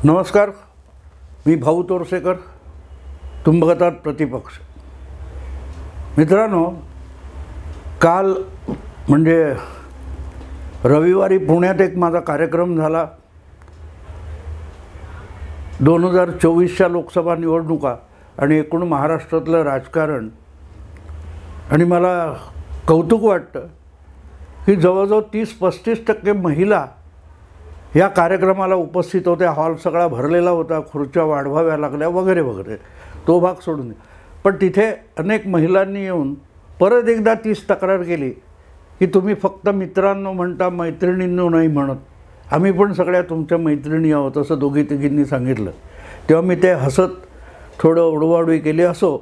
नमस्कार, मी भाऊ तोरसेकर. तुम्ही बघतात प्रतिपक्ष. मित्रांनो, काल म्हणजे रविवारी पुण्यात एक माझा कार्यक्रम झाला. 2024च्या लोकसभा निवडणुका आणि एकूण महाराष्ट्रातलं राजकारण. आणि मला कौतुक वाटतं की जवळजवळ 30-35% महिला या कार्यक्रमाला उपस्थित होत्या. हॉल सगळा भरलेला होता, खुर्च्या वाढवाव्या लागल्या वगैरे वगैरे. तो भाग सोडून पण तिथे अनेक महिलांनी येऊन परत एकदा तीच तक्रार केली की तुम्ही फक्त मित्रांनो म्हणता, मैत्रिणींनो नाही म्हणत. आम्ही पण सगळ्या तुमच्या मैत्रिणी आहोत असं दोघी तिघींनी सांगितलं. तेव्हा मी ते हसत थोडं उडवाउडवी केली. असो,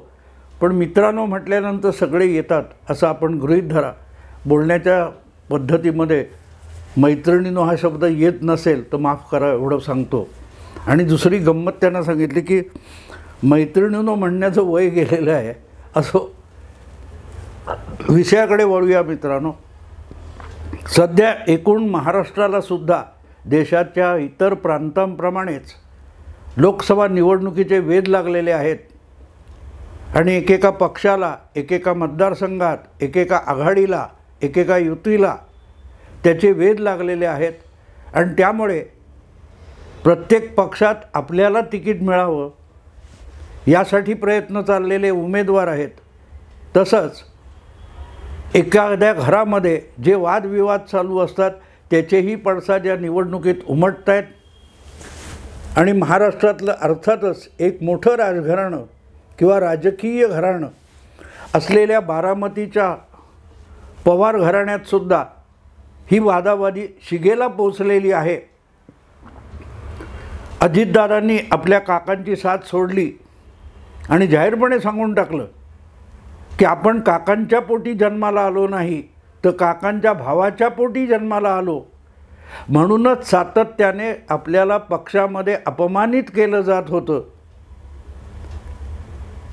पण मित्रांनो म्हटल्यानंतर सगळे येतात असं आपण गृहीत धरा. बोलण्याच्या पद्धतीमध्ये मैत्रिणीनो हा शब्द येत नसेल तर माफ करा एवढं सांगतो. आणि दुसरी गंमत त्यांना सांगितली की मैत्रिणीनो म्हणण्याचं वय गेलेलं आहे. असो, विषयाकडे वळूया मित्रांनो. सध्या एकूण महाराष्ट्राला सुद्धा देशाच्या इतर प्रांतांप्रमाणेच लोकसभा निवडणुकीचे वेध लागलेले आहेत. आणि एकेका पक्षाला, एकेका मतदारसंघात, एकेका आघाडीला, एकेका युतीला त्याचे वेध लागलेले आहेत. आणि त्यामुळे प्रत्येक पक्षात आपल्याला तिकीट मिळावं यासाठी प्रयत्न चाललेले उमेदवार आहेत. तसंच एखाद्या घरामध्ये जे वादविवाद चालू असतात त्याचेही पडसाद या निवडणुकीत उमटत आहेत. आणि महाराष्ट्रातलं अर्थातच एक मोठं राजघराणं किंवा राजकीय घराणं असलेल्या बारामतीच्या पवार घराण्यातसुद्धा ही वादावादी शिगेला पोचलेली आहे. अजितदादांनी आपल्या काकांची साथ सोडली आणि जाहीरपणे सांगून टाकलं की आपण काकांच्या पोटी जन्माला आलो नाही तर काकांच्या भावाच्या पोटी जन्माला आलो. म्हणूनच सातत्याने आपल्याला पक्षामध्ये अपमानित केलं जात होतं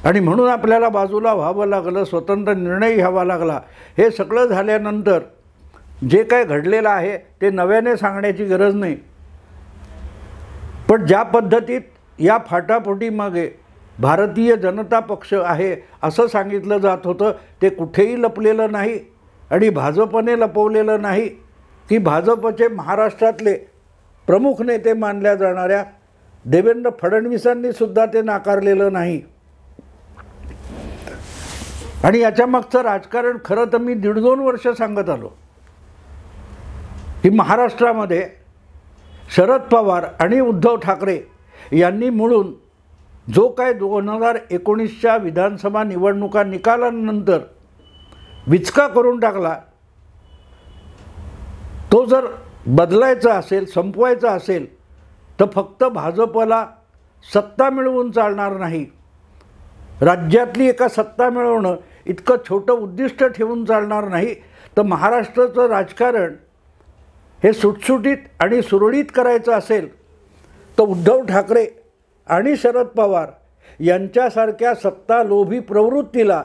आणि म्हणून आपल्याला बाजूला व्हावं लागलं, स्वतंत्र निर्णय घ्यावा लागला. हे सगळं झाल्यानंतर जे काय घडलेलं आहे ते नव्याने सांगण्याची गरज नाही. पण ज्या पद्धतीत या फाटाफुटीमागे भारतीय जनता पक्ष आहे असं सांगितलं जात होतं ते कुठेही लपलेलं नाही. आणि भाजपने लपवलेलं नाही की भाजपचे महाराष्ट्रातले प्रमुख नेते मानल्या जाणाऱ्या देवेंद्र फडणवीसांनी सुद्धा ते नाकारलेलं नाही. आणि याच्या मागचं राजकारण खरं तर मी 1.5-2 वर्ष सांगत आलो की महाराष्ट्रामध्ये शरद पवार आणि उद्धव ठाकरे यांनी मिळून जो काय 2019च्या विधानसभा निवडणुका निकालानंतर विचका करून टाकला तो जर बदलायचा असेल, संपवायचा असेल तर फक्त भाजपला सत्ता मिळवून चालणार नाही. राज्यातली एका सत्ता मिळवणं इतकं छोटं उद्दिष्ट ठेवून चालणार नाही. तर महाराष्ट्राचं राजकारण हे सुटसुटीत आणि सुरळीत करायचं असेल तर उद्धव ठाकरे आणि शरद पवार यांच्यासारख्या सत्तालोभी प्रवृत्तीला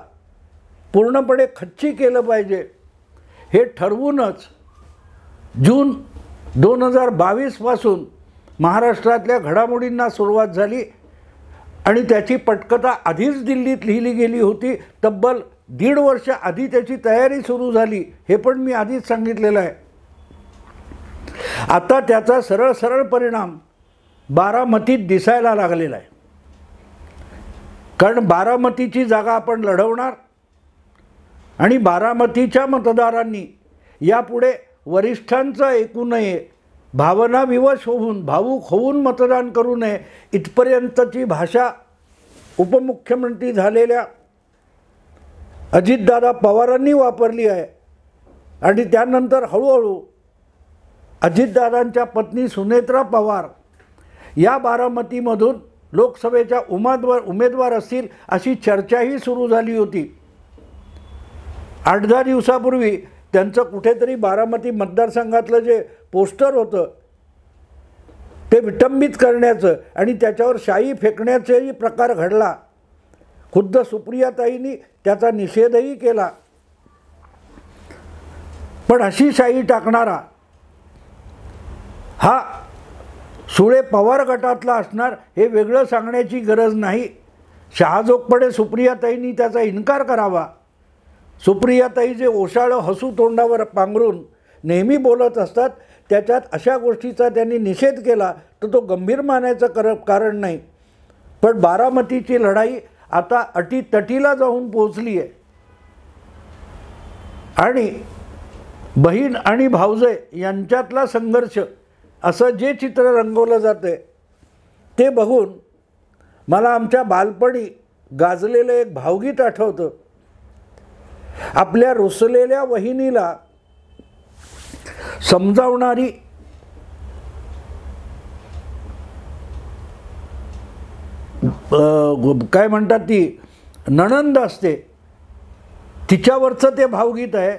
पूर्णपणे खच्ची केलं पाहिजे. हे ठरवूनच जून 2022 पासून महाराष्ट्रातल्या घडामोडींना सुरुवात झाली. आणि त्याची पटकथा आधीच दिल्लीत लिहिली गेली होती. तब्बल 1.5 वर्ष आधी त्याची तयारी सुरू झाली. हे पण मी आधीच सांगितलेलं आहे. आता त्याचा सरळ परिणाम बारामतीत दिसायला लागलेला आहे. कारण बारामतीची जागा आपण लढवणार आणि बारामतीच्या मतदारांनी यापुढे वरिष्ठांचं ऐकू नये, भावनाविवश होऊन, भावूक होऊन मतदान करू नये इथपर्यंतची भाषा उपमुख्यमंत्री झालेल्या अजितदादा पवारांनी वापरली आहे. आणि त्यानंतर हळूहळू अजितदादांच्या पत्नी सुनेत्रा पवार या बारामतीमधून लोकसभेच्या उमेदवार असतील अशी चर्चाही सुरू झाली होती. 8-10 दिवसापूर्वी त्यांचं कुठेतरी बारामती मतदारसंघातलं जे पोस्टर होतं ते विटंबित करण्याचं आणि त्याच्यावर शाई फेकण्याचाही प्रकार घडला. खुद्द सुप्रियाताईंनी त्याचा निषेधही केला. पण अशी शाई टाकणारा हा सुळे पवार गटातला असणार हे वेगळं सांगण्याची गरज नाही. शहाजोगपणे सुप्रियाताईंनी त्याचा इन्कार करावा. सुप्रियाताई जे ओशाळं हसू तोंडावर पांघरून नेहमी बोलत असतात, त्याच्यात अशा गोष्टीचा त्यांनी निषेध केला तर तो गंभीर मानायचं कारण नाही. पण बारामतीची लढाई आता अटीतटीला जाऊन पोहोचली आहे आणि बहीण आणि भावजय यांच्यातला संघर्ष असं जे चित्र रंगवलं जाते ते बघून मला आमच्या बालपणी गाजलेलं एक भावगीत आठवतं. आपल्या रुसलेल्या वहिनीला समजावणारी काय म्हणतात ती नणंद असते, तिच्यावरचं ते भावगीत आहे.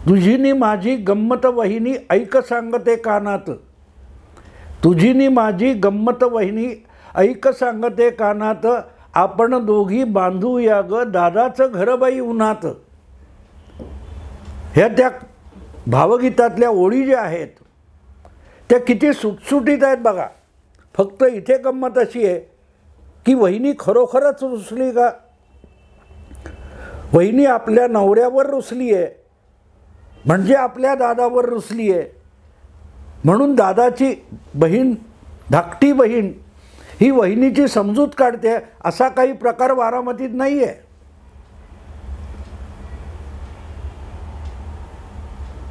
तुझीनी माझी गंमत वहिनी ऐक सांगते कानात, तुझीनी माझी गंमत वहिनी ऐक सांगते कानात, आपण दोघी बांधूया ग दादाचं घरबाई उन्हात. ह्या त्या भावगीतातल्या ओळी ज्या आहेत त्या किती सुटसुटीत आहेत बघा. फक्त इथे गंमत अशी आहे की वहिनी खरोखरच रुसली का? वहिनी आपल्या नवऱ्यावर रुसली आहे म्हणजे आपल्या दादावर रुसली आहे, म्हणून दादाची बहीण धाकटी बहीण ही वहिनीची समजूत काढते, असा काही प्रकार बारामतीत नाही आहे.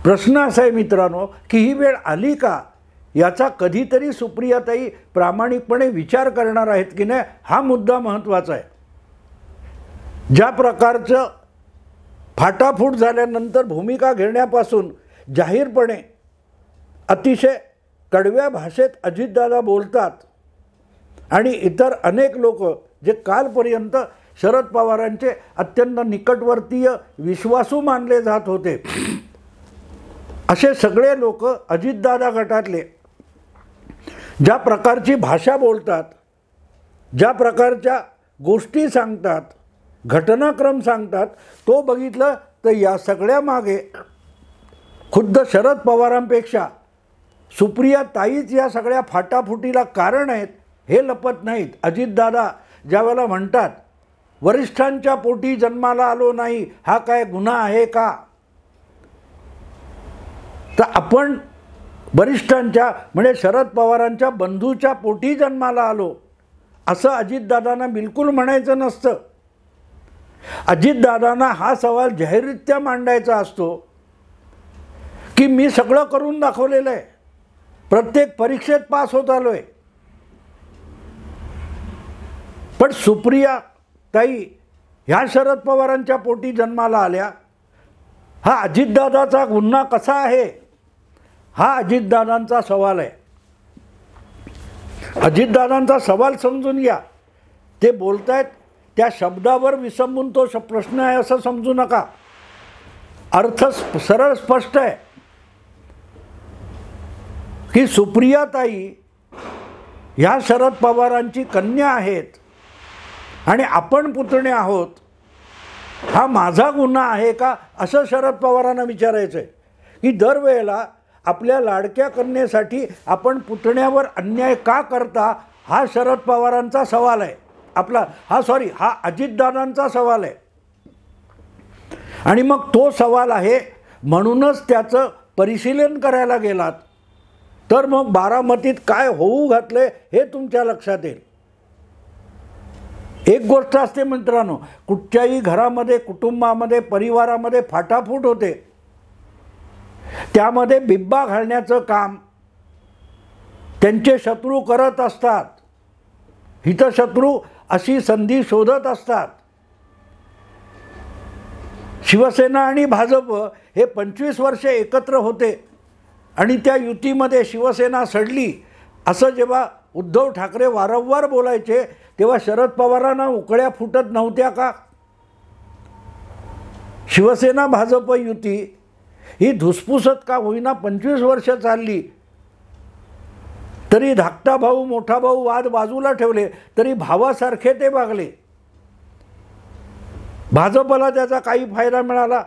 प्रश्न असा आहे मित्रांनो की ही वेळ आली का याचा कधीतरी सुप्रियाताई प्रामाणिकपणे विचार करणार आहेत की नाही, हा मुद्दा महत्त्वाचा आहे. ज्या प्रकारचं फाटाफूट झाल्यानंतर भूमिका घेण्यापासून जाहीरपणे अतिशय कडव्या भाषेत अजितदादा बोलतात आणि इतर अनेक लोक जे कालपर्यंत शरद पवारांचे अत्यंत निकटवर्तीय विश्वासू मानले जात होते, असे सगळे लोक अजितदादा गटातले ज्या प्रकारची भाषा बोलतात, ज्या प्रकारच्या गोष्टी सांगतात, घटनाक्रम सांगतात, तो बघितलं तर या सगळ्या मागे खुद्द शरद पवारांपेक्षा सुप्रियाताईच या सगळ्या फाटाफुटीला कारण आहेत हे लपत नाहीत. अजितदादा ज्यावेळेला म्हणतात वरिष्ठांच्या पोटी जन्माला आलो नाही हा काय गुन्हा आहे का, तर आपण वरिष्ठांच्या म्हणजे शरद पवारांच्या बंधूच्या पोटी जन्माला आलो असं अजितदादांना बिलकुल म्हणायचं नसतं. अजितदादांना हा सवाल जाहीररित्या मांडायचा असतो की मी सगळं करून दाखवलेलं आहे, प्रत्येक परीक्षेत पास होत आलो आहे. पण सुप्रियाताई ह्या शरद पवारांच्या पोटी जन्माला आल्या, हा अजितदादाचा गुन्हा कसा आहे, हा अजितदादांचा सवाल आहे. अजितदादांचा सवाल समजून घ्या. ते बोलतायत त्या शब्दावर विसंबून तो प्रश्न आहे असं समजू नका. अर्थ सरळ स्पष्ट आहे की सुप्रियाताई ह्या शरद पवारांची कन्या आहेत आणि आपण पुतणे आहोत, हा माझा गुन्हा आहे का असं शरद पवारांना विचारायचं आहे. की दरवेळेला आपल्या लाडक्या कन्येसाठी आपण पुतण्यावर अन्याय का करता, हा शरद पवारांचा सवाल आहे. हा अजितदादांचा सवाल आहे. आणि मग तो सवाल आहे म्हणूनच त्याचं परिशीलन करायला गेलात तर मग बारामतीत काय होऊ घातले हे तुमच्या लक्षात येईल. एक गोष्ट असते मित्रांनो, कुठच्याही घरामध्ये, कुटुंबामध्ये, परिवारामध्ये फाटाफूट होते, त्यामध्ये बिब्बा घालण्याचं काम त्यांचे शत्रू करत असतात. हितशत्रू अशी संधी शोधत असतात. शिवसेना आणि भाजप हे 25 वर्षे एकत्र होते आणि त्या युतीमध्ये शिवसेना सडली असं जेव्हा उद्धव ठाकरे वारंवार बोलायचे तेव्हा शरद पवारांना उकळ्या फुटत नव्हत्या का? शिवसेना भाजप युती ही धुसफुसत का होईना 25 वर्ष चालली, तरी धाकटा भाऊ मोठा भाऊ वाद बाजूला ठेवले तरी भावासारखे ते वागले. भाजपला त्याचा काही फायदा मिळाला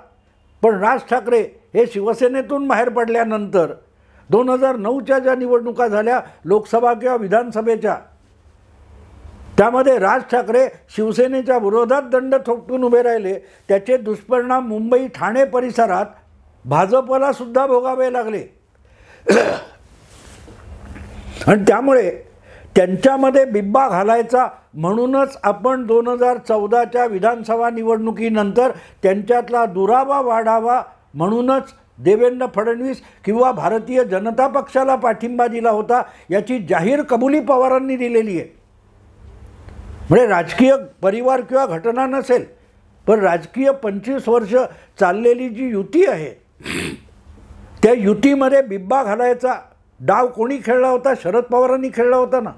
पण राज ठाकरे हे शिवसेनेतून बाहेर पडल्यानंतर 2009च्या ज्या निवडणुका झाल्या लोकसभा किंवा विधानसभेच्या, त्यामध्ये राज ठाकरे शिवसेनेच्या विरोधात दंड थोपटून उभे राहिले. त्याचे दुष्परिणाम मुंबई ठाणे परिसरात भाजपला सुद्धा भोगावे लागले. आणि त्यामुळे त्यांच्यामध्ये बिब्बा घालायचा म्हणूनच आपण 2014च्या विधानसभा निवडणुकीनंतर त्यांच्यातला दुरावा वाढावा म्हणूनच देवेंद्र फडणवीस किंवा भारतीय जनता पक्षाला पाठिंबा दिला होता. याची जाहीर कबुली पवारांनी दिलेली आहे. म्हणजे राजकीय परिवार किंवा घटना नसेल, पण राजकीय 25 वर्ष चाललेली जी युती आहे, त्या युतीमध्ये बिब्बा घालायचा डाव कोणी खेळला होता? शरद पवारांनी खेळला होता ना.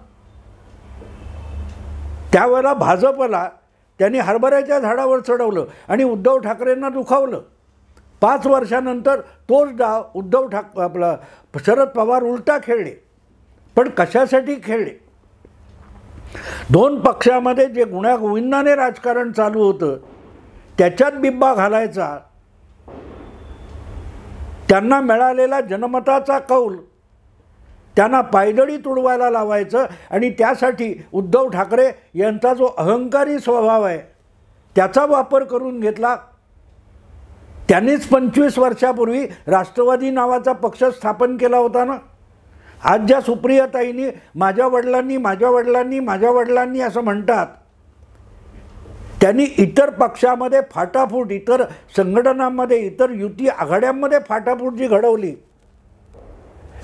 त्यावेळेला भाजपला त्यांनी हरभऱ्याच्या झाडावर चढवलं आणि उद्धव ठाकरेंना दुखावलं. 5 वर्षानंतर तोच डाव शरद पवार उलटा खेळले. पण कशासाठी खेळले? 2 पक्षामध्ये जे गुण्यागोविंदाने राजकारण चालू होतं त्याच्यात बिब्बा घालायचा, त्यांना मिळालेला जनमताचा कौल त्यांना पायदळी तुडवायला लावायचं आणि त्यासाठी उद्धव ठाकरे यांचा जो अहंकारी स्वभाव आहे त्याचा वापर करून घेतला. त्यांनीच 25 वर्षापूर्वी राष्ट्रवादी नावाचा पक्ष स्थापन केला होता ना. आज ज्या सुप्रियाताईंनी माझ्या वडिलांनी असं म्हणतात, त्यांनी इतर पक्षामध्ये फाटाफूट, इतर संघटनांमध्ये, इतर युती आघाड्यांमध्ये फाटाफूट जी घडवली,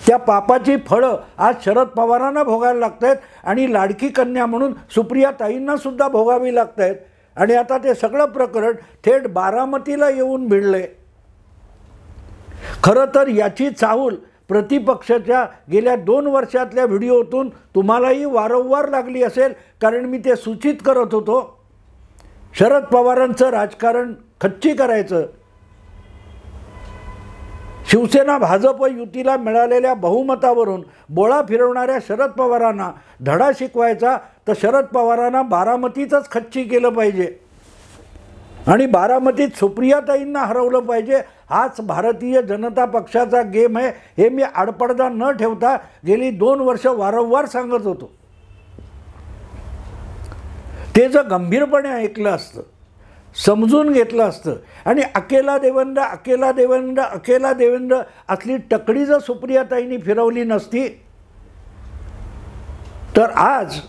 त्या पापाची फळं आज शरद पवारांना भोगायला लागत आहेत आणि लाडकी कन्या म्हणून सुप्रियाताईंना सुद्धा भोगावी लागत आहेत. आणि आता ते सगळं प्रकरण थेट बारामतीला येऊन भिडले. खरं तर याची चाहूल प्रतिपक्षाच्या गेल्या 2 वर्षातल्या व्हिडिओतून तुम्हालाही वारंवार लागली असेल, कारण मी ते सूचित करत होतो. शरद पवारांचं राजकारण खच्ची करायचं, शिवसेना भाजप युतीला मिळालेल्या बहुमतावरून बोळा फिरवणाऱ्या शरद पवारांना धडा शिकवायचा, तर शरद पवारांना बारामतीतच खच्ची केलं पाहिजे आणि बारामतीत सुप्रियाताईंना हरवलं पाहिजे. हाच भारतीय जनता पक्षाचा गेम आहे. हे मी आडपडदा न ठेवता गेली 2 वर्ष वारंवार सांगत होतो. ते जर गंभीरपणे ऐकलं असतं, समजून घेतलं असतं आणि अकेला देवेंद्र असली टकडी जर सुप्रियाताईंनी फिरवली नसती, तर आज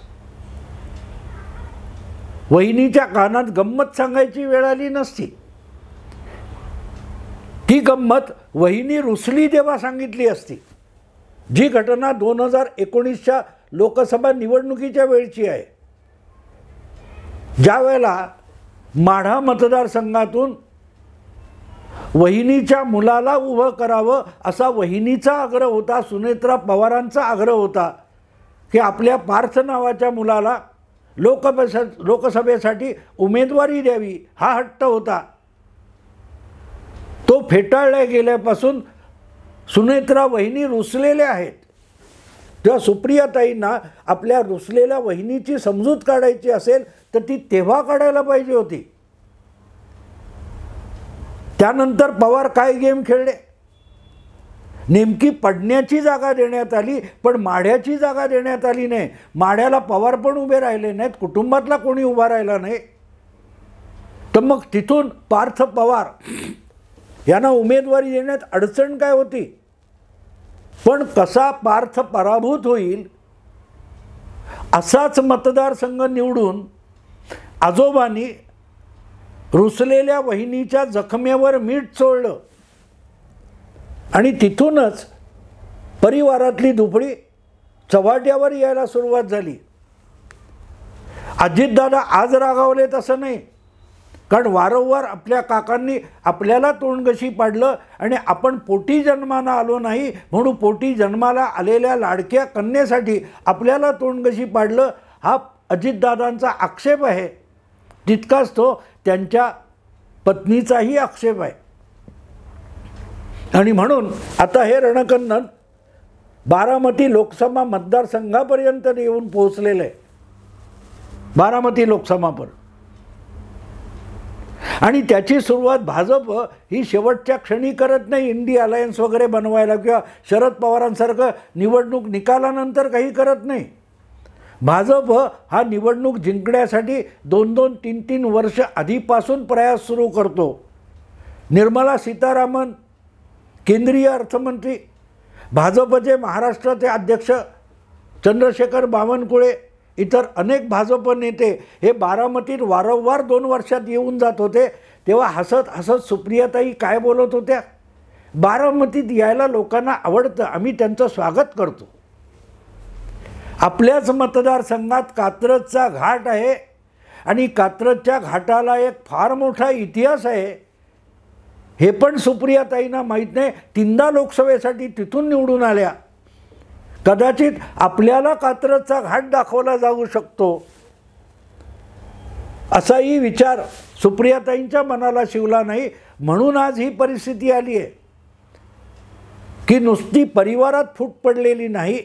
वहिनीच्या कानात गंमत सांगायची वेळ आली नसती. ती गंमत वहिनी रुसली तेव्हा सांगितली असती. जी घटना 2019च्या लोकसभा निवडणुकीच्या वेळची आहे, ज्या वेळेला माढा मतदारसंघातून वहिनीच्या मुलाला उभं करावं असा वहिनीचा आग्रह होता, सुनेत्रा पवारांचा आग्रह होता की आपल्या पार्थ नावाच्या मुलाला लोकसभेसाठी उमेदवारी द्यावी, हा हट्ट होता. तो फेटाळल्या गेल्यापासून सुनेत्रा वहिनी रुसलेल्या आहेत. तेव्हा सुप्रियाताईंना आपल्या रुसलेल्या वहिनीची समजूत काढायची असेल तर ती तेव्हा काढायला पाहिजे होती. त्यानंतर पवार काय गेम खेळले? नेमकी पडण्याची जागा देण्यात आली, पण माढ्याची जागा देण्यात आली नाही. माढ्याला पवार पण उभे राहिले नाहीत, कुटुंबातला कोणी उभा राहिला नाही. तर मग तिथून पार्थ पवार यांना उमेदवारी देण्यात अडचण काय होती? पण कसा पार्थ पराभूत होईल असाच मतदारसंघ निवडून आजोबांनी रुसलेल्या वहिनीच्या जखमेवर मीठ चोळलं आणि तिथूनच परिवारातली दुफळी चव्हाट्यावर यायला सुरुवात झाली. अजितदादा आज रागावले तसं नाही, कारण वारंवार आपल्या काकांनी आपल्याला तोंडगशी पाडलं आणि आपण पोटी जन्माला आलो नाही म्हणून पोटी जन्माला आलेल्या लाडक्या कन्येसाठी आपल्याला तोंडगशी पाडलं, हा अजितदादांचा आक्षेप आहे. तितकाच तो त्यांच्या पत्नीचाही आक्षेप आहे. आणि म्हणून आता हे रणकंदन बारामती लोकसभा मतदारसंघापर्यंत येऊन पोहोचलेलं आहे. बारामती लोकसभापर्यंत आणि त्याची सुरुवात भाजप ही शेवटच्या क्षणी करत नाही, इंडिया अलायन्स वगैरे बनवायला किंवा शरद पवारांसारखं निवडणूक निकालानंतर काही करत नाही. भाजप हा निवडणूक जिंकण्यासाठी 2-2, 3-3 वर्ष आधीपासून प्रयास सुरू करतो. निर्मला सीतारामन केंद्रीय अर्थमंत्री, भाजपचे महाराष्ट्राचे अध्यक्ष चंद्रशेखर बावनकुळे, इतर अनेक भाजप नेते हे बारामतीत वारंवार 2 वर्षात येऊन जात होते. तेव्हा हसत हसत सुप्रियाताई काय बोलत होत्या, बारामतीत यायला लोकांना आवडतं, आम्ही त्यांचं स्वागत करतो. आपल्याच मतदारसंघात कात्रजचा घाट आहे आणि कात्रजच्या घाटाला एक फार मोठा इतिहास आहे, हे पण सुप्रियाताईंना माहीत नाही. 3दा लोकसभेसाठी तिथून निवडून आल्या. कदाचित आपल्याला कात्रजचा घाट दाखवला जाऊ शकतो असाही विचार सुप्रियाताईंच्या मनाला शिवला नाही. म्हणून आज ही परिस्थिती आली आहे की नुसती परिवारात फूट पडलेली नाही,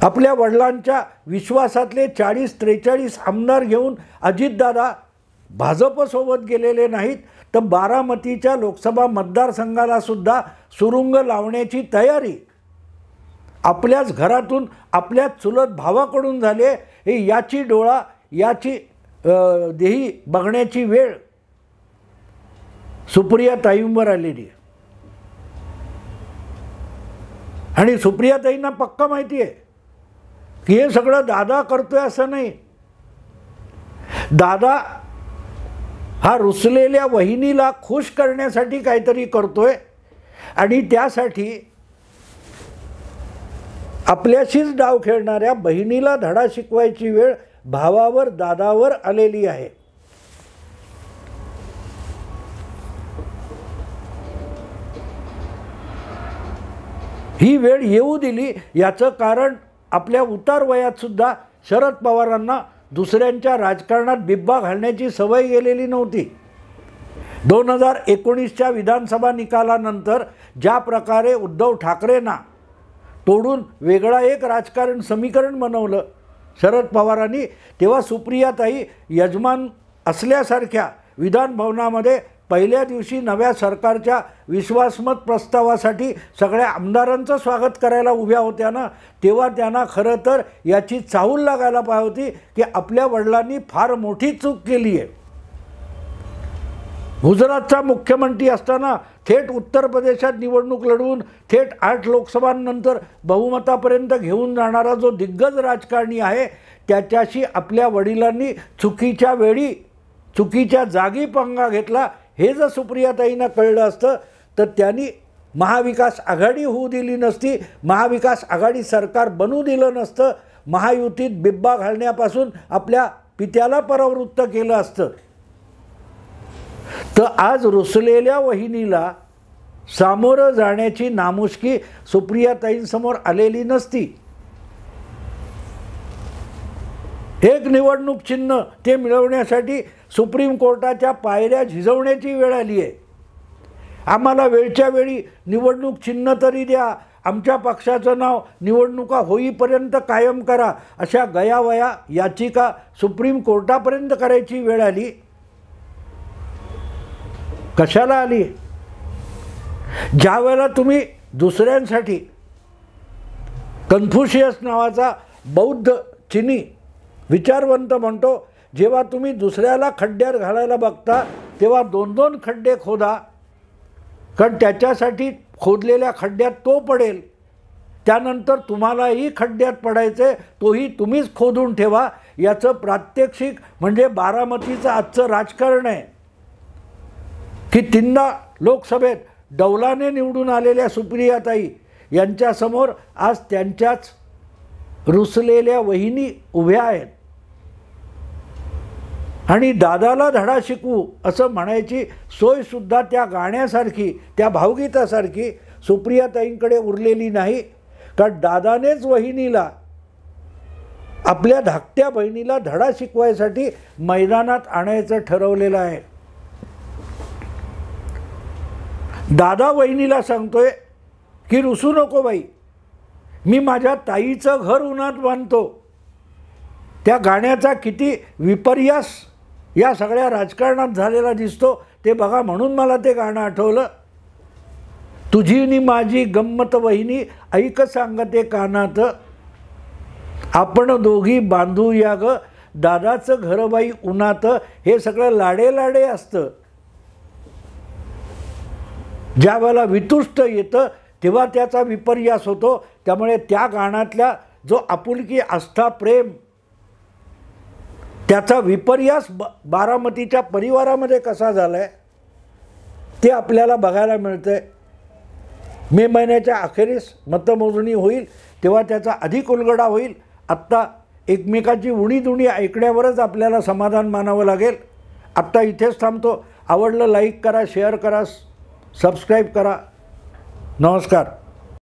आपल्या वडिलांच्या विश्वासातले 40-43 आमदार घेऊन अजितदादा भाजपसोबत गेलेले नाहीत, तर बारामतीच्या लोकसभा मतदारसंघाला सुद्धा सुरुंग लावण्याची तयारी आपल्याच घरातून आपल्याच चुलत भावाकडून झाले. हे याची डोळा याची देही बघण्याची वेळ सुप्रियाताईंवर आलेली आहे. आणि सुप्रियाताईंना पक्का माहिती आहे की हे सगळं दादा करतोय असं नाही. दादा हा रुसलेल्या वहिनीला खुश करण्यासाठी काहीतरी करतोय आणि त्यासाठी आपल्याशीच डाव खेळणाऱ्या बहिणीला धडा शिकवायची वेळ भावावर दादावर आलेली आहे. ही वेळ येऊ दिली याचं कारण आपल्या उतार वयात सुद्धा शरद पवारांना दुसऱ्यांच्या राजकारणात बिब्बा घालण्याची सवय गेलेली नव्हती. 2019च्या विधानसभा निकालानंतर ज्या प्रकारे उद्धव ठाकरेंना तोडून वेगळा एक राजकारण समीकरण बनवलं शरद पवारांनी, तेव्हा सुप्रियाताई यजमान असल्यासारख्या विधानभवनामध्ये पहिल्या दिवशी नव्या सरकारच्या विश्वासमत प्रस्तावासाठी सगळ्या आमदारांचं स्वागत करायला उभ्या होत्या ना, तेव्हा त्यांना खरं तर याची चाहूल लागायला पाहिजे होती की आपल्या वडिलांनी फार मोठी चूक केली आहे. गुजरातचा मुख्यमंत्री असताना थेट उत्तर प्रदेशात निवडणूक लढवून थेट 8 लोकसभांनंतर बहुमतापर्यंत घेऊन जाणारा जो दिग्गज राजकारणी आहे, त्याच्याशी आपल्या वडिलांनी चुकीच्या वेळी चुकीच्या जागी पंगा घेतला. हे जर सुप्रियाताईंना कळलं असतं तर त्यांनी महाविकास आघाडी होऊ दिली नसती, महाविकास आघाडी सरकार बनू दिलं नसतं, महायुतीत बिब्बा घालण्यापासून आपल्या पित्याला परावृत्त केलं असतं. तर आज रुसलेल्या वहिनीला सामोरं जाण्याची नामुष्की सुप्रियाताईंसमोर आलेली नसती. एक निवडणूक चिन्ह ते मिळवण्यासाठी सुप्रीम कोर्टाच्या पायऱ्या झिजवण्याची वेळ आली आहे. आम्हाला वेळच्या वेळी निवडणूक चिन्ह तरी द्या, आमच्या पक्षाचं नाव निवडणुका होईपर्यंत कायम करा, अशा गयावया याचिका सुप्रीम कोर्टापर्यंत करायची वेळ आली. कशाला आली? ज्या वेळेला तुम्ही दुसऱ्यांसाठी कन्फ्युशियस नावाचा बौद्ध चिनी विचारवंत म्हणतो, जेव्हा तुम्ही दुसऱ्याला खड्ड्यात घालायला बघता तेव्हा 2-2 खड्डे खोदा, कारण त्याच्यासाठी खोदलेल्या खड्ड्यात तो पडेल, त्यानंतर तुम्हालाही खड्ड्यात पडायचे, तोही तुम्हीच खोदून ठेवा. याचं प्रात्यक्षिक म्हणजे बारामतीचं आजचं राजकारण आहे की 3दा लोकसभेत डौलाने निवडून आलेल्या सुप्रियाताई यांच्यासमोर आज त्यांच्याच रुसलेल्या वहिनी उभ्या आहेत. आणि दादाला धडा शिकवू असं म्हणायची सोयसुद्धा त्या गाण्यासारखी, त्या भावगीतासारखी सुप्रियाताईंकडे उरलेली नाही, कारण दादानेच वहिनीला, आपल्या धाकट्या बहिणीला धडा शिकवायसाठी मैदानात आणायचं ठरवलेलं आहे. दादा वहिनीला सांगतोय की रुसू नको बाई, मी माझ्या ताईचं घर उन्हात बांधतो. त्या गाण्याचा किती विपर्यास या सगळ्या राजकारणात झालेला दिसतो. ते बघा, म्हणून मला ते गाणं आठवलं. तुझी नि माझी गंमत वहिनी ऐक सांगते कानात, आपण दोघी बांधू या ग दादाचं घरबाई उन्हात. हे सगळं लाडे लाडे असतं. ज्या वेळेला वितुष्ट येतं तेव्हा त्याचा विपर्यास होतो. त्यामुळे त्या गाण्यातल्या जो आपुलकी, आस्था, प्रेम, त्याचा विपर्यास बारामतीच्या परिवारामध्ये कसा झाला आहे ते आपल्याला बघायला मिळतंय. मे महिन्याच्या अखेरीस मतमोजणी होईल तेव्हा त्याचा अधिक उलगडा होईल. आत्ता एकमेकाची उणीधुणी ऐकण्यावरच आपल्याला समाधान मानावं लागेल. आत्ता इथेच थांबतो. आवडलं लाईक करा, शेअर करा, सबस्क्राईब करा. नमस्कार.